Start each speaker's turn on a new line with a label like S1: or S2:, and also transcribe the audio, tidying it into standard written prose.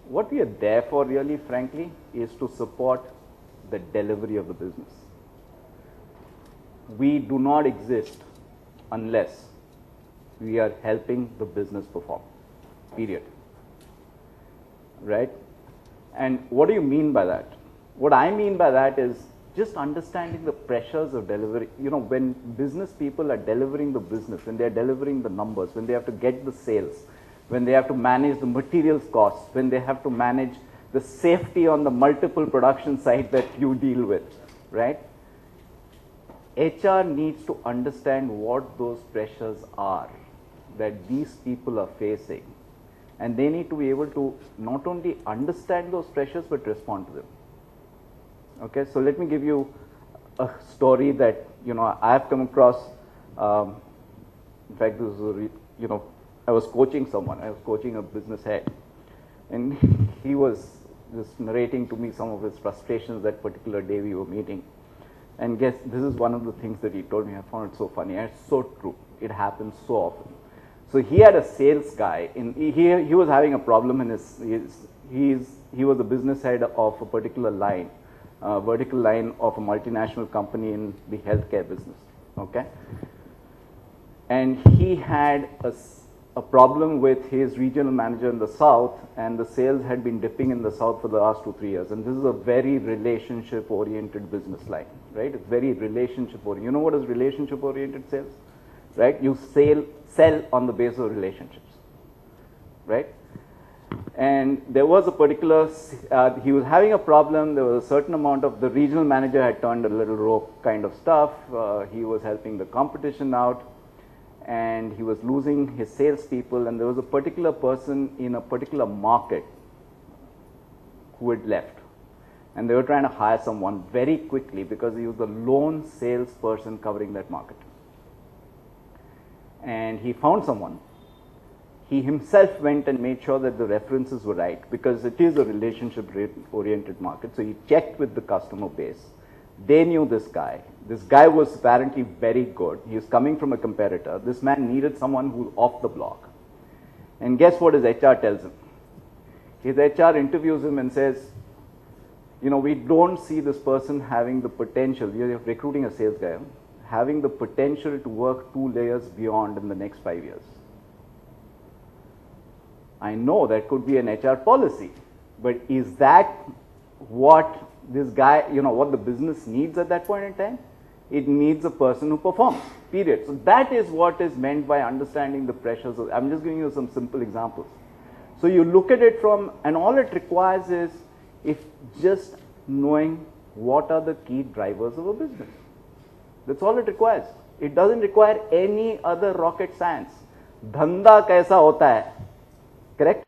S1: what we are there for really, frankly, is to support the delivery of the business. We do not exist unless we are helping the business perform, period. Right? And what do you mean by that? What I mean by that is just understanding the pressures of delivery. You know, when business people are delivering the business, when they are delivering the numbers, when they have to get the sales, when they have to manage the materials costs, when they have to manage the safety on the multiple production sites that you deal with, right? HR needs to understand what those pressures are that these people are facing, and they need to be able to not only understand those pressures but respond to them. Okay, so let me give you a story that I have come across. In fact, this was I was coaching someone. I was coaching a business head, and he was just narrating to me some of his frustrations that particular day we were meeting. And guess this is one of the things that he told me. I found it so funny, and it's so true. It happens so often. So he had a sales guy. He was having a problem in he was the business head of a particular line, vertical line of a multinational company in the healthcare business. Okay, and he had a problem with his regional manager in the south, and the sales had been dipping in the south for the last 2-3 years. And this is a very relationship-oriented business line, right? It's very relationship-oriented. You know what is relationship-oriented sales, right? You sell on the basis of relationships, right? And there was a particular, he was having a problem. There was a certain amount of, the regional manager had turned a little rogue kind of stuff. He was helping the competition out, and he was losing his salespeople, and there was a particular person in a particular market who had left, and they were trying to hire someone very quickly because he was the lone salesperson covering that market. And he found someone. He himself went and made sure that the references were right, because it is a relationship-oriented market. So he checked with the customer base. They knew this guy. This guy was apparently very good. He was coming from a competitor. This man needed someone who was off the block. And guess what his HR tells him? His HR interviews him and says, we don't see this person having the potential. We are recruiting a sales guy, having the potential to work 2 layers beyond in the next 5 years. I know that could be an HR policy, but is that what this guy, what the business needs at that point in time? It needs a person who performs, period. So that is what is meant by understanding the pressures. I'm just giving you some simple examples. So you look at it from, and all it requires is just knowing what are the key drivers of a business. That's all it requires. It doesn't require any other rocket science. Dhanda kaisa hota hai, correct?